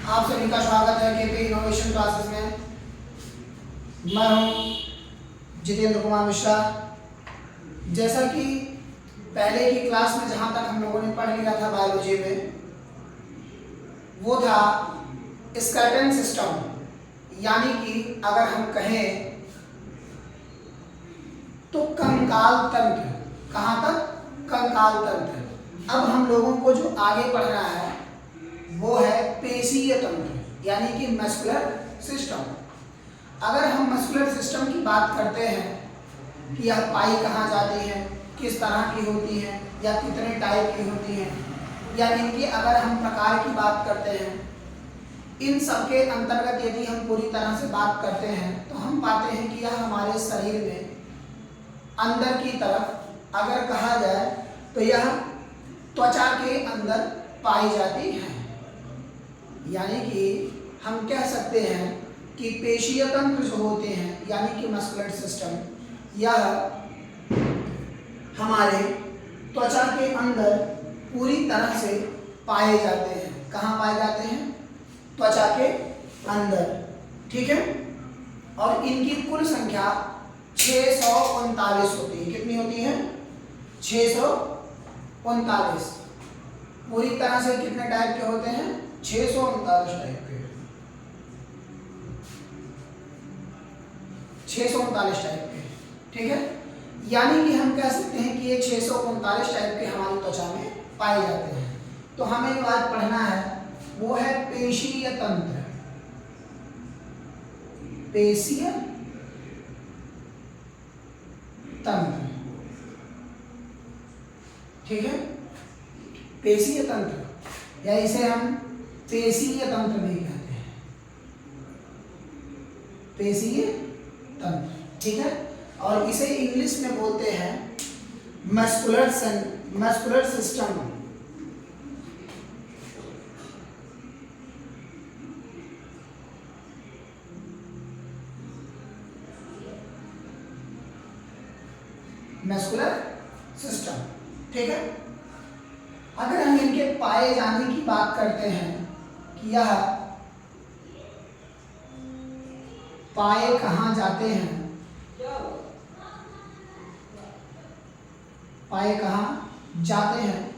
आप सभी का स्वागत है केपी इनोवेशन क्लासेस में। मैं हूं जितेंद्र कुमार मिश्रा। जैसा कि पहले की क्लास में जहां तक हम लोगों ने पढ़ लिया था बायोलॉजी में, वो था स्केलेटन सिस्टम, यानी कि अगर हम कहें तो कंकाल तंत्र। कहां तक? कंकाल तंत्र। अब हम लोगों को जो आगे पढ़ना है वो है पेशीय तंत्र, यानी कि मस्कुलर सिस्टम। अगर हम मस्कुलर सिस्टम की बात करते हैं कि यह पाई कहाँ जाती है, किस तरह की होती है या कितने टाइप की होती है, या इनकी अगर हम प्रकार की बात करते हैं, इन सब के अंतर्गत यदि हम पूरी तरह से बात करते हैं तो हम पाते हैं कि यह हमारे शरीर में अंदर की तरफ अगर कहा जाए तो यह त्वचा के अंदर पाई जाती है। यानी कि हम कह सकते हैं कि पेशीय तंत्र जो होते हैं यानी कि मस्कुलर सिस्टम, यह हमारे त्वचा के अंदर पूरी तरह से पाए जाते हैं। कहाँ पाए जाते हैं? त्वचा के अंदर। ठीक है। और इनकी कुल संख्या 639 होती है। कितनी होती है? 639। पूरी तरह से कितने टाइप के होते हैं? 639 टाइप के। 639 टाइप के। ठीक है। यानी कि हम कह सकते हैं कि ये 639 टाइप के हमारी त्वचा में पाए जाते हैं। तो हमें बात पढ़ना है वो है पेशीय तंत्र। पेशीय तंत्र। ठीक है। पेशीय तंत्र या इसे हम पेशीय तंत्र भी कहते हैं। पेशीय तंत्र। ठीक है। और इसे इंग्लिश में बोलते हैं मस्कुलर सिस्टम। Muscular system. ठीक है। अगर हम इनके पाए जाने की बात करते हैं कि यह पाए कहाँ जाते हैं, पाए कहाँ जाते हैं,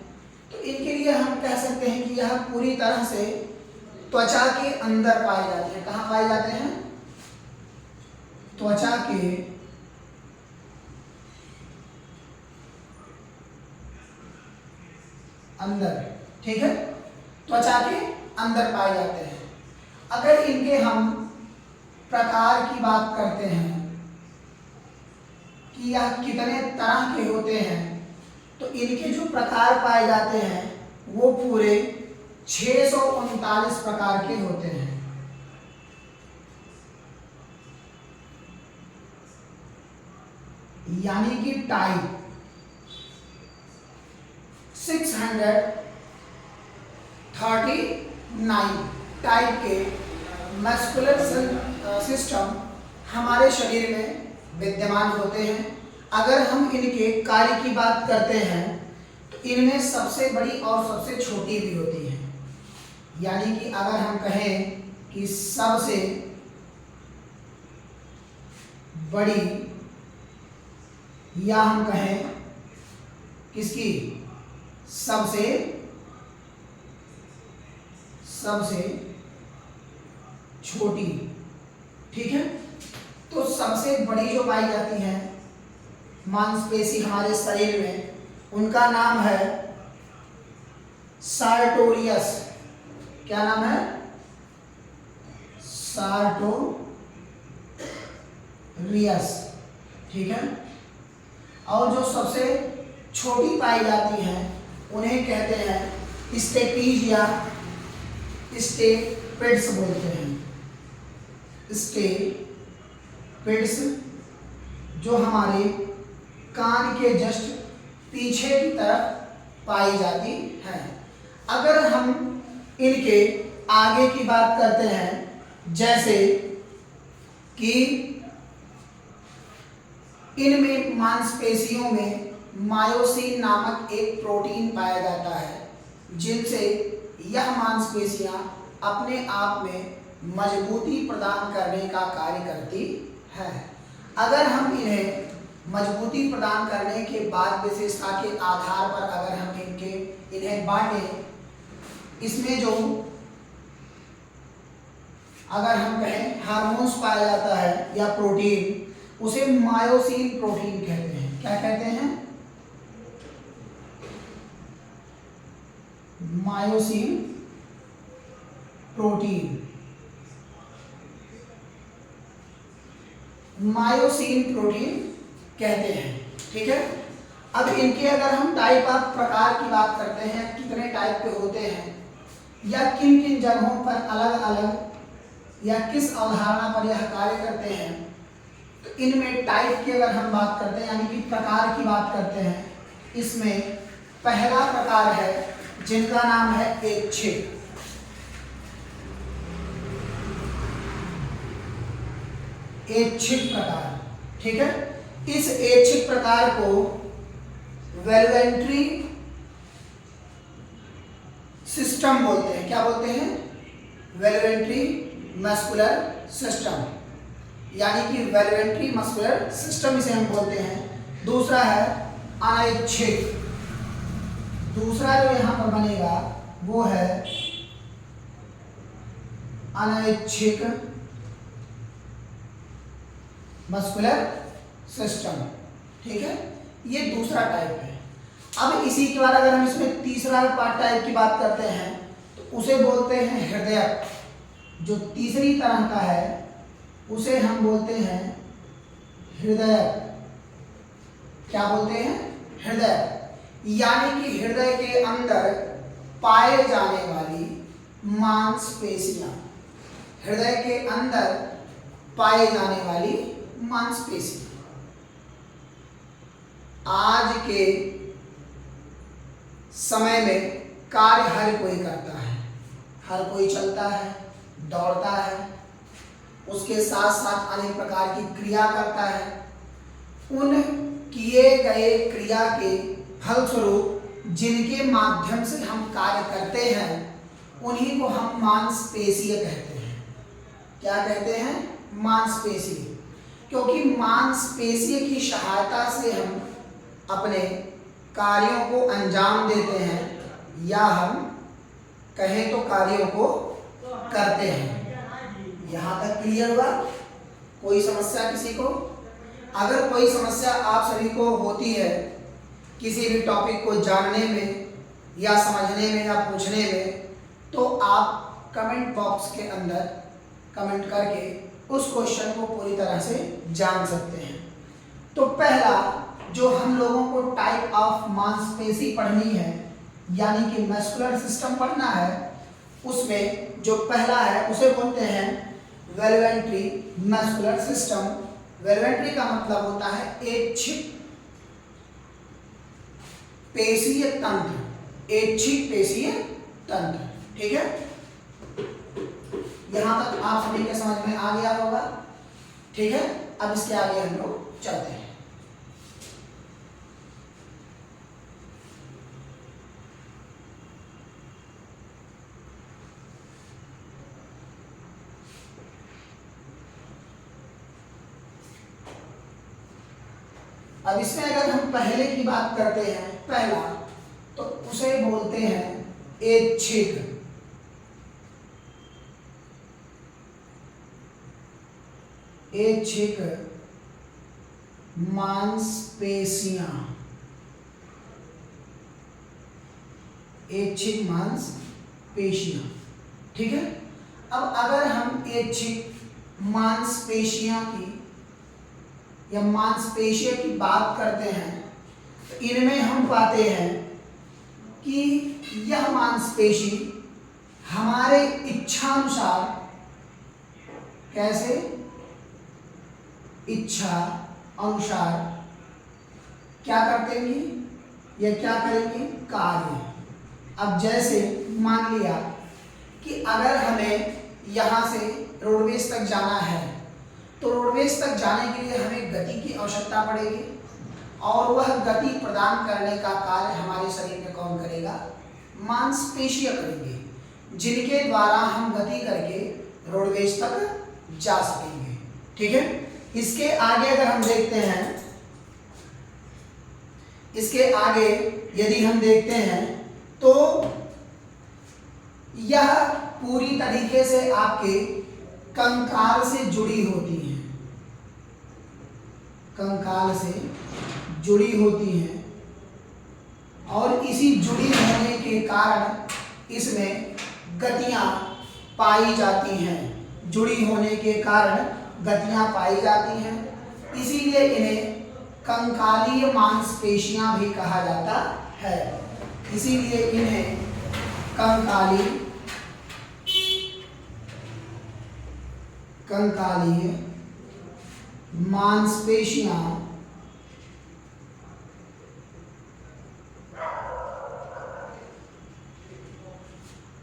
तो इनके लिए हम कह सकते हैं कि यह पूरी तरह से त्वचा के अंदर पाए जाते हैं। कहाँ पाए जाते हैं? त्वचा के अंदर। ठीक है। त्वचा के अंदर पाए जाते हैं। अगर इनके हम प्रकार की बात करते हैं कि यह कितने तरह के होते हैं, तो इनके जो प्रकार पाए जाते हैं वो पूरे 639 प्रकार के होते हैं। यानी कि टाइप 639 टाइप के मस्कुलर सिस्टम हमारे शरीर में विद्यमान होते हैं। अगर हम इनके कार्य की बात करते हैं तो इनमें सबसे बड़ी और सबसे छोटी भी होती है। यानी कि अगर हम कहें कि सबसे बड़ी, या हम कहें किसकी? सबसे छोटी। ठीक है। तो सबसे बड़ी जो पाई जाती है मांसपेशी हमारे शरीर में, उनका नाम है सार्टोरियस। क्या नाम है? सार्टोरियस। ठीक है। और जो सबसे छोटी पाई जाती हैं उन्हें कहते हैं स्टेपीज या स्टेपिड्स बोलते हैं। स्टेपिड्स जो हमारे कान के जस्ट पीछे की तरफ पाई जाती है। अगर हम इनके आगे की बात करते हैं, जैसे कि इनमें मांसपेशियों में मायोसिन नामक एक प्रोटीन पाया जाता है, जिनसे यह मांसपेशियां अपने आप में मजबूती प्रदान करने का कार्य करती है। अगर हम इन्हें मजबूती प्रदान करने के बाद विशेषता के आधार पर अगर हम इन्हें बांटें, इसमें जो अगर हम कहें हार्मोन्स पाया जाता है या प्रोटीन, उसे मायोसिन प्रोटीन कहते हैं। क्या कहते हैं? Myosin protein. मायोसिन प्रोटीन कहते हैं। ठीक है। अब इनके अगर हम टाइप ऑफ प्रकार की बात करते हैं, कितने टाइप के होते हैं या किन किन जगहों पर अलग अलग या किस अवधारणा पर यह कार्य करते हैं, तो इनमें टाइप की अगर हम बात करते हैं यानी कि प्रकार की बात करते हैं, इसमें पहला प्रकार है जिनका नाम है ऐच्छिक। ऐच्छिक प्रकार। ठीक है। इस ऐच्छिक प्रकार को वेलवेंट्री सिस्टम बोलते हैं। क्या बोलते हैं? वेलवेंट्री मस्कुलर सिस्टम, यानी कि वेलवेंट्री मस्कुलर सिस्टम इसे हम बोलते हैं। दूसरा है अनैच्छिक। दूसरा जो यहां पर बनेगा वो है अनैच्छिक मस्कुलर सिस्टम। ठीक है। ये दूसरा टाइप है। अब इसी के बाद अगर हम इसमें तीसरा टाइप की बात करते हैं तो उसे बोलते हैं हृदयक। जो तीसरी तरह का है उसे हम बोलते हैं हृदयक। क्या बोलते हैं? हृदय। यानी कि हृदय के अंदर पाए जाने वाली मांसपेशियां। हृदय के अंदर पाए जाने वाली मांसपेशियां। आज के समय में कार्य हर कोई करता है, हर कोई चलता है, दौड़ता है, उसके साथ साथ अनेक प्रकार की क्रिया करता है। उन किए गए क्रिया के फलस्वरूप जिनके माध्यम से हम कार्य करते हैं उन्हीं को हम मांसपेशीय कहते हैं। क्या कहते हैं? मांसपेशीय। क्योंकि मांसपेशीय की सहायता से हम अपने कार्यों को अंजाम देते हैं या हम कहें तो कार्यों को करते हैं। यहाँ तक क्लियर हुआ? कोई समस्या किसी को? अगर कोई समस्या आप सभी को होती है किसी भी टॉपिक को जानने में या समझने में या पूछने में, तो आप कमेंट बॉक्स के अंदर कमेंट करके उस क्वेश्चन को पूरी तरह से जान सकते हैं। तो पहला जो हम लोगों को टाइप ऑफ मांसपेशी पढ़नी है यानी कि मस्कुलर सिस्टम पढ़ना है, उसमें जो पहला है उसे बोलते हैं वेलवेंट्री मस्कुलर सिस्टम। वेलवेंट्री का मतलब होता है ऐच्छिक पेशीय तंत्र। ऐच्छिक पेशीय तंत्र। ठीक है। यहां तक आप सभी के समझ में आ गया होगा। ठीक है। अब इसके आगे हम लोग चलते हैं। अब इसमें अगर हम पहले की बात करते हैं, पहला, तो उसे बोलते हैं ऐच्छिक। ऐच्छिक मांसपेशियां। ऐच्छिक मांसपेशियां। ठीक है। अब अगर हम ऐच्छिक मांसपेशियां की या मांसपेशियों की बात करते हैं तो इनमें हम पाते हैं कि यह मांसपेशी हमारे इच्छानुसार, कैसे? इच्छा अनुसार क्या करतेंगी या क्या करेंगी? कार्य। अब जैसे मान लिया कि अगर हमें यहाँ से रोडवेज तक जाना है तो रोडवेज तक जाने के लिए हमें गति की आवश्यकता पड़ेगी और वह गति प्रदान करने का कार्य हमारे शरीर में कौन करेगा? मांसपेशियां करेंगे। जिनके द्वारा हम गति करके रोडवेज तक जा सकेंगे। ठीक है, इसके आगे अगर हम देखते हैं, इसके आगे यदि हम देखते हैं तो यह पूरी तरीके से आपके कंकाल से जुड़ी होती है, कंकाल से जुड़ी होती है और इसी जुड़ी होने के कारण इसमें गतियां पाई जाती हैं, जुड़ी होने के कारण गतियां पाई जाती हैं, इसीलिए इन्हें कंकालीय मांसपेशियां भी कहा जाता है। इसीलिए इन्हें कंकालीय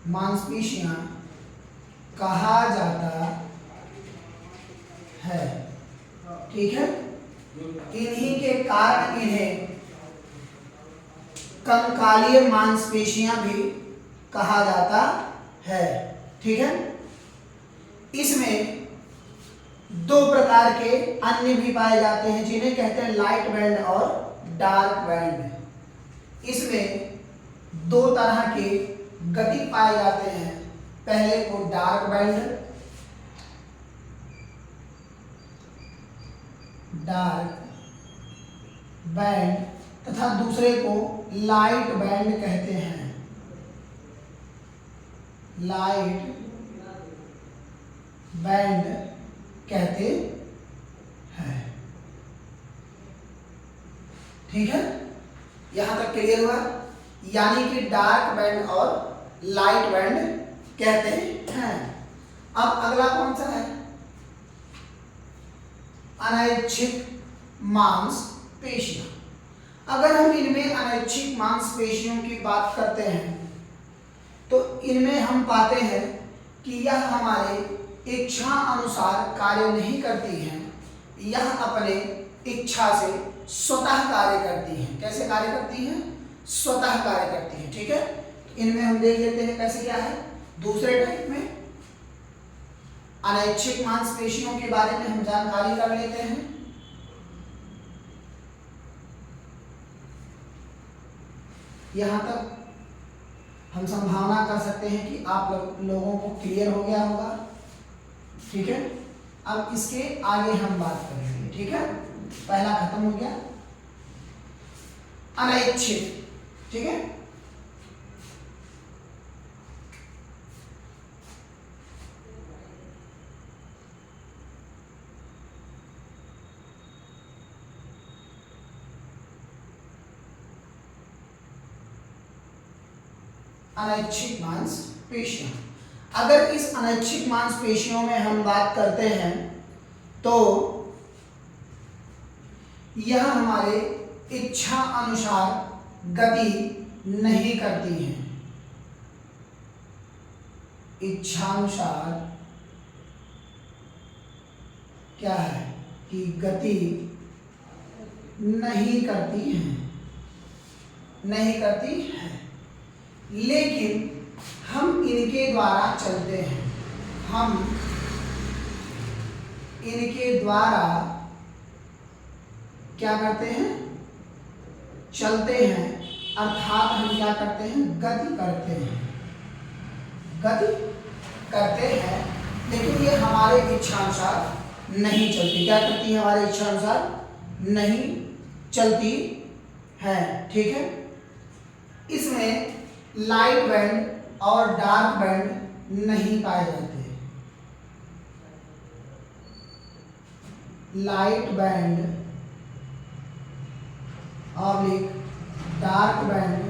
मांसपेशियां कहा जाता है। ठीक है, इन्हीं के कारण इन्हें कंकालीय मांसपेशियां भी कहा जाता है। ठीक है, इसमें दो प्रकार के अन्य भी पाए जाते हैं जिन्हें कहते हैं लाइट बैंड और डार्क बैंड। इसमें दो तरह के गति पाए जाते हैं, पहले को डार्क बैंड तथा दूसरे को लाइट बैंड कहते हैं, लाइट बैंड कहते हैं। ठीक है, यहां तक क्लियर हुआ? यानी कि डार्क बैंड और लाइट बैंड कहते हैं। अब अगला कौन सा है? अनैच्छिक मांसपेशियां। अगर हम इनमें अनैच्छिक मांसपेशियों की बात करते हैं तो इनमें हम पाते हैं कि यह हमारे इच्छा अनुसार कार्य नहीं करती हैं, यह अपने इच्छा से स्वतः कार्य करती हैं। कैसे कार्य करती हैं? स्वतः कार्य करती हैं। ठीक है, इनमें हम देख लेते हैं कैसे क्या है। दूसरे टाइप में अनैच्छिक मांसपेशियों के बारे में हम जानकारी कर लेते हैं। यहां तक हम संभावना कर सकते हैं कि आप लोगों को क्लियर हो गया होगा। ठीक है, अब इसके आगे हम बात करेंगे। ठीक है, पहला खत्म हो गया, अनैच्छिक। ठीक है, अनैच्छिक मांसपेशियां। अगर इस अनैच्छिक मांसपेशियों में हम बात करते हैं तो यह हमारे इच्छा अनुसार गति नहीं करती हैं, इच्छानुसार क्या है कि गति नहीं करती हैं, नहीं करती है, लेकिन हम इनके द्वारा चलते हैं, हम इनके द्वारा क्या करते हैं? चलते हैं, अर्थात हम क्या करते हैं? गति करते हैं, गति करते हैं, लेकिन ये हमारे इच्छानुसार नहीं चलती। क्या करती है? हमारे इच्छानुसार नहीं चलती है। ठीक है, इसमें लाइट बैंड और डार्क बैंड नहीं पाए जाते। लाइट बैंड और एक डार्क बैंड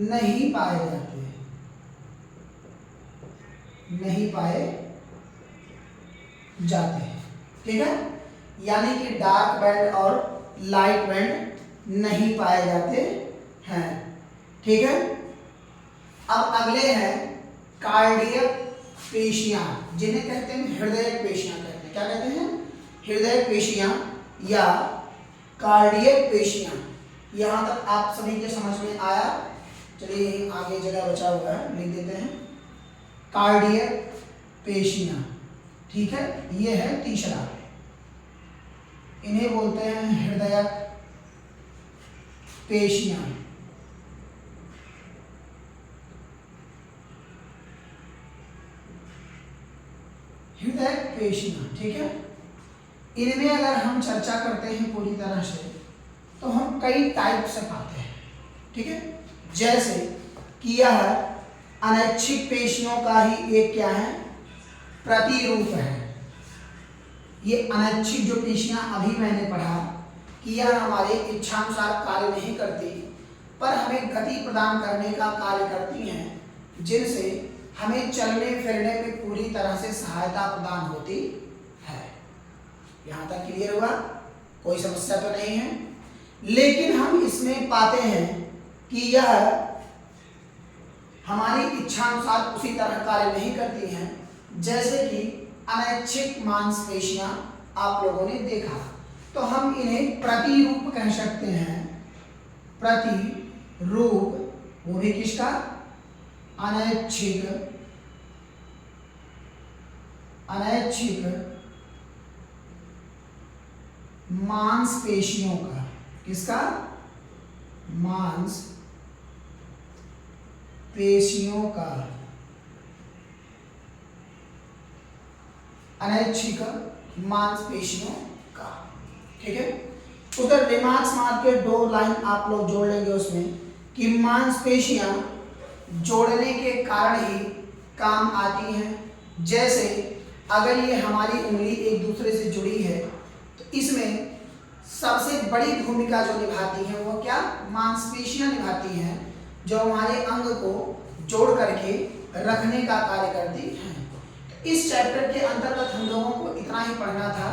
नहीं पाए जाते, नहीं पाए जाते। ठीक है, यानी कि डार्क बैंड और लाइट बैंड नहीं पाए जाते हैं। ठीक है, अब अगले हैं कार्डियक पेशियां, जिन्हें कहते हैं हृदय पेशियां कहते हैं। क्या कहते हैं? हृदय पेशियां या कार्डियक पेशियां। यहाँ तक आप सभी के समझ में आया? चलिए आगे जगह बचा हुआ है, लिख देते हैं कार्डियक पेशियां। ठीक है, ये है तीसरा, इन्हें बोलते हैं हृदयक पेशियां। हृदयक पेशियां, ठीक है। इनमें अगर हम चर्चा करते हैं पूरी तरह से तो हम कई टाइप से पाते हैं, ठीक है। जैसे कि यह अनैच्छिक पेशियों का ही एक क्या है, प्रतिरूप है। ये अनैच्छिक जो पेशियां अभी मैंने पढ़ा कि यह हमारे इच्छानुसार कार्य नहीं करती, पर हमें गति प्रदान करने का कार्य करती हैं, जिनसे हमें चलने फिरने में पूरी तरह से सहायता प्रदान होती है। यहाँ तक क्लियर हुआ? कोई समस्या तो नहीं है। लेकिन हम इसमें पाते हैं कि यह हमारी इच्छानुसार उसी तरह कार्य नहीं करती हैं, जैसे कि अनैच्छिक मांसपेशियां आप लोगों ने देखा। तो हम इन्हें प्रतिरूप कह सकते हैं। प्रतिरूप, वो भी किसका? अनैच्छिक मांसपेशियों का। किसका? मांसपेशियों का, अनैच्छिक मांसपेशियों का। ठीक है, उधर रिमार्क्स मार के 2 लाइन आप लोग जोड़ लेंगे उसमें कि मांसपेशियां जोड़ने के कारण ही काम आती हैं। जैसे अगर ये हमारी उंगली एक दूसरे से जुड़ी है तो इसमें सबसे बड़ी भूमिका जो निभाती है वो क्या? मांसपेशियां निभाती हैं, जो हमारे अंग को जोड़ करके रखने का कार्य करती हैं। इस चैप्टर के अंतर्गत हम लोगों को इतना ही पढ़ना था।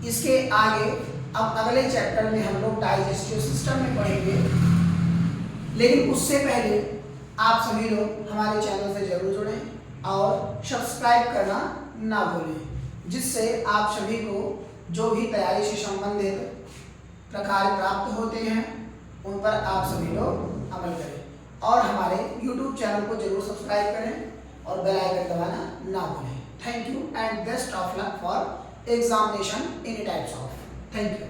इसके आगे अब अगले चैप्टर में हम लोग डाइजेस्टिव सिस्टम में पढ़ेंगे। लेकिन उससे पहले आप सभी लोग हमारे चैनल से जरूर जुड़ें और सब्सक्राइब करना ना भूलें, जिससे आप सभी को जो भी तैयारी से संबंधित प्रकार प्राप्त होते हैं उन पर आप सभी लोग अमल करें। और हमारे YouTube चैनल को जरूर सब्सक्राइब करें और बेल आइकन दबाना ना भूलें। Thank you and best of luck for examination any types of. Thank you.